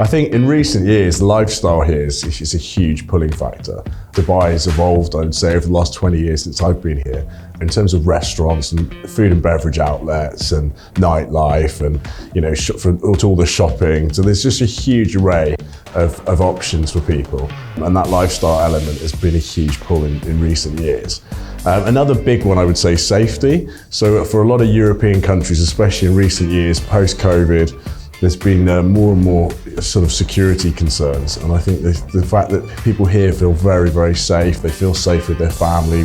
I think in recent years, the lifestyle here is a huge pulling factor. Dubai has evolved, I would say, over the last 20 years since I've been here, in terms of restaurants and food and beverage outlets and nightlife and, to all the shopping. So there's just a huge array of options for people. And that lifestyle element has been a huge pull in recent years. Another big one, I would say, safety. So for a lot of European countries, especially in recent years, post-COVID, there's been more and more sort of security concerns. And I think the fact that people here feel very, very safe, they feel safe with their family,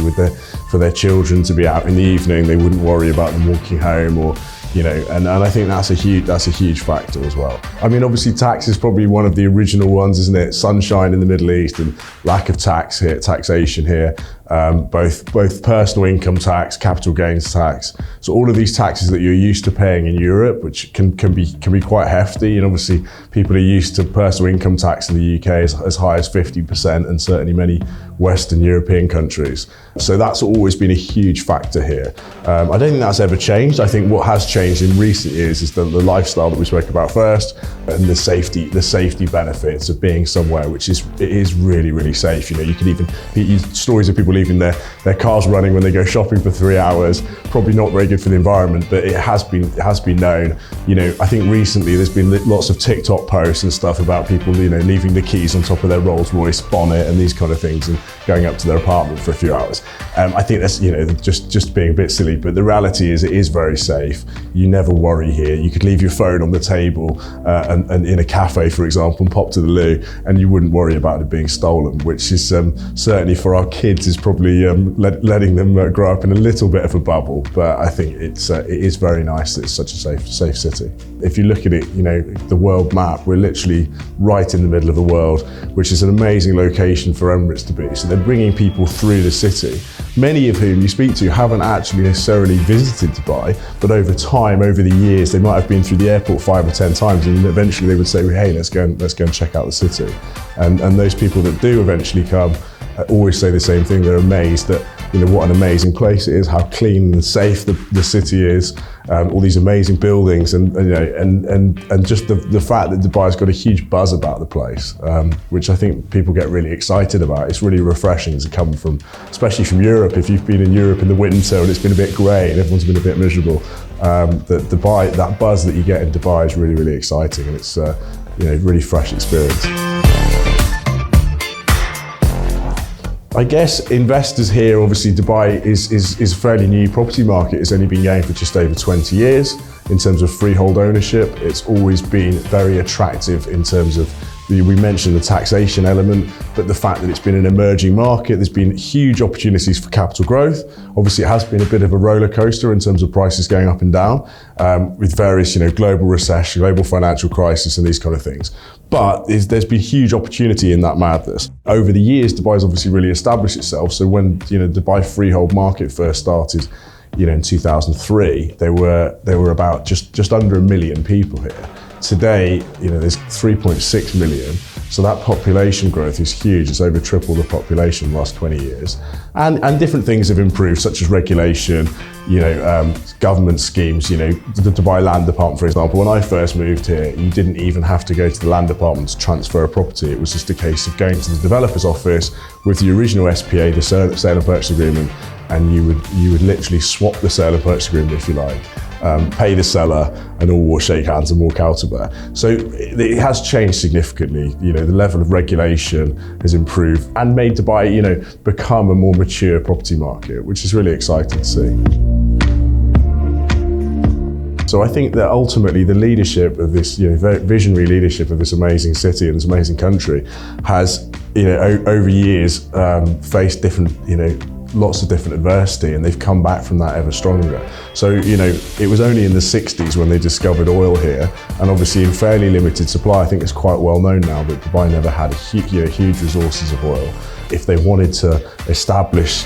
for their children to be out in the evening, they wouldn't worry about them walking home or, and I think that's a huge factor as well. I mean, obviously tax is probably one of the original ones, isn't it? Sunshine in the Middle East and lack of taxation here, both personal income tax, capital gains tax. So all of these taxes that you're used to paying in Europe, which can be quite hefty, and obviously people are used to personal income tax in the UK as high as 50%, and certainly many Western European countries. So that's always been a huge factor here. I don't think that's ever changed. I think what has changed in recent years is the lifestyle that we spoke about first, and the safety benefits of being somewhere which is really, really safe. You can even hear stories of people leaving their cars running when they go shopping for 3 hours. Probably not very good for the environment, but it has been known. I think recently there's been lots of TikTok posts and stuff about people leaving the keys on top of their Rolls Royce bonnet and these kind of things and going up to their apartment for a few hours. I think that's just being a bit silly, but the reality is it is very safe. You never worry here. You could leave your phone on the table and in a cafe, for example, and pop to the loo, and you wouldn't worry about it being stolen, which is certainly for our kids is probably letting them grow up in a little bit of a bubble. But I think it is very nice that it's such a safe city. If you look at it, the world map, we're literally right in the middle of the world, which is an amazing location for Emirates to be. So they're bringing people through the city, many of whom you speak to haven't actually necessarily visited Dubai, but over time, over the years, they might have been through the airport 5 or 10 times, and eventually they would say, hey, let's go and check out the city. And those people that do eventually come always say the same thing. They're amazed that what an amazing place it is, how clean and safe the city is, all these amazing buildings, and just the fact that Dubai's got a huge buzz about the place, which I think people get really excited about. It's really refreshing to come from, especially from Europe. If you've been in Europe in the winter and it's been a bit grey and everyone's been a bit miserable, that buzz that you get in Dubai is really, really exciting, and it's a really fresh experience. I guess investors here, obviously Dubai is a fairly new property market. It's only been going for just over 20 years. In terms of freehold ownership, it's always been very attractive in terms of, we mentioned the taxation element, but the fact that it's been an emerging market, there's been huge opportunities for capital growth. Obviously it has been a bit of a roller coaster in terms of prices going up and down, with various global recession, global financial crisis and these kind of things. But there's been huge opportunity in that madness. Over the years, Dubai's obviously really established itself. So when Dubai freehold market first started, in 2003, there were about just under 1 million people here. Today, there's 3.6 million. So that population growth is huge. It's over triple the population in the last 20 years. And different things have improved, such as regulation, government schemes, the Dubai Land Department, for example. When I first moved here, you didn't even have to go to the Land Department to transfer a property. It was just a case of going to the developer's office with the original SPA, the sale and purchase agreement, and you would literally swap the sale and purchase agreement, if you like. Pay the seller and all will shake hands and walk out of there. So it has changed significantly. The level of regulation has improved and made Dubai, become a more mature property market, which is really exciting to see. So I think that ultimately the leadership of this, very visionary leadership of this amazing city and this amazing country has, over years faced different, lots of different adversity, and they've come back from that ever stronger. So, it was only in the 60s when they discovered oil here, and obviously in fairly limited supply. I think it's quite well known now that Dubai never had huge resources of oil. if they wanted to establish,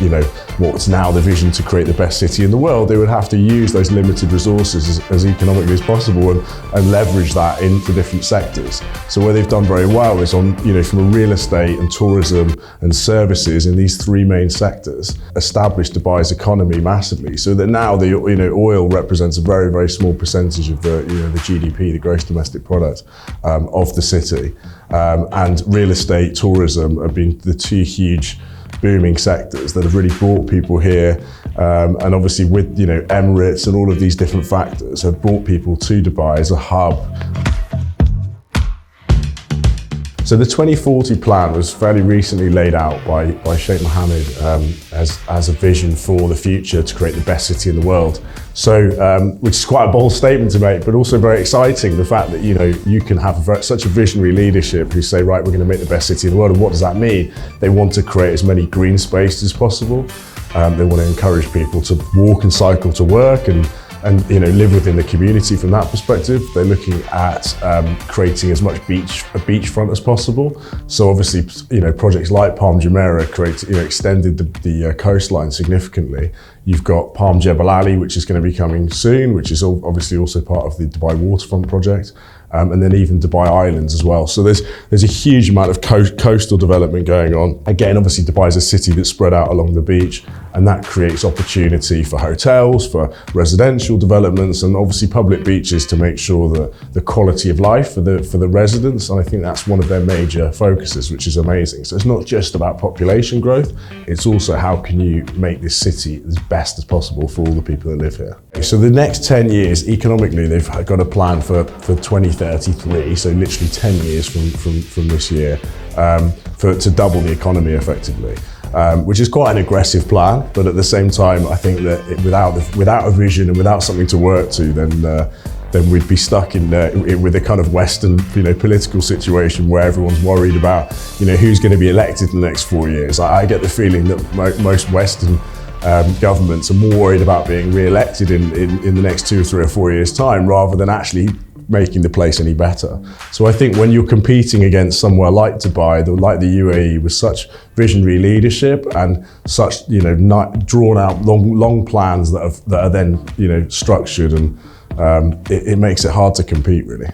what's now the vision to create the best city in the world, they would have to use those limited resources as economically as possible and leverage that into different sectors. So where they've done very well is on, from a real estate and tourism and services in these three main sectors, established Dubai's economy massively, so that now the oil represents a very, very small percentage of the GDP, the gross domestic product of the city, and real estate, tourism have been the two huge booming sectors that have really brought people here, and obviously with Emirates and all of these different factors have brought people to Dubai as a hub. So the 2040 plan was fairly recently laid out by Sheikh Mohammed as a vision for the future to create the best city in the world. So, which is quite a bold statement to make, but also very exciting. The fact that you can have such a visionary leadership who say, right, we're going to make the best city in the world. And what does that mean? They want to create as many green spaces as possible. They want to encourage people to walk and cycle to work and live within the community from that perspective. They're looking at creating as much beachfront as possible. So obviously, projects like Palm Jumeirah extended the coastline significantly. You've got Palm Jebel Ali, which is going to be coming soon, which is obviously also part of the Dubai waterfront project. And then even Dubai Islands as well. So there's a huge amount of coastal development going on. Again, obviously Dubai is a city that's spread out along the beach, and that creates opportunity for hotels, for residential developments, and obviously public beaches to make sure that the quality of life for the residents. And I think that's one of their major focuses, which is amazing. So it's not just about population growth, it's also how can you make this city as best as possible for all the people that live here. So the next 10 years, economically, they've got a plan for 2033, so literally 10 years from this year, to double the economy effectively, which is quite an aggressive plan. But at the same time, I think that without a vision and without something to work to, then we'd be stuck with a kind of Western, political situation where everyone's worried about, who's going to be elected in the next 4 years. I get the feeling that most Western governments are more worried about being re-elected in the next 2 or 3 or 4 years' time, rather than actually making the place any better. So I think when you're competing against somewhere like Dubai, like the UAE, with such visionary leadership and such drawn out long plans that are then structured, and it makes it hard to compete really.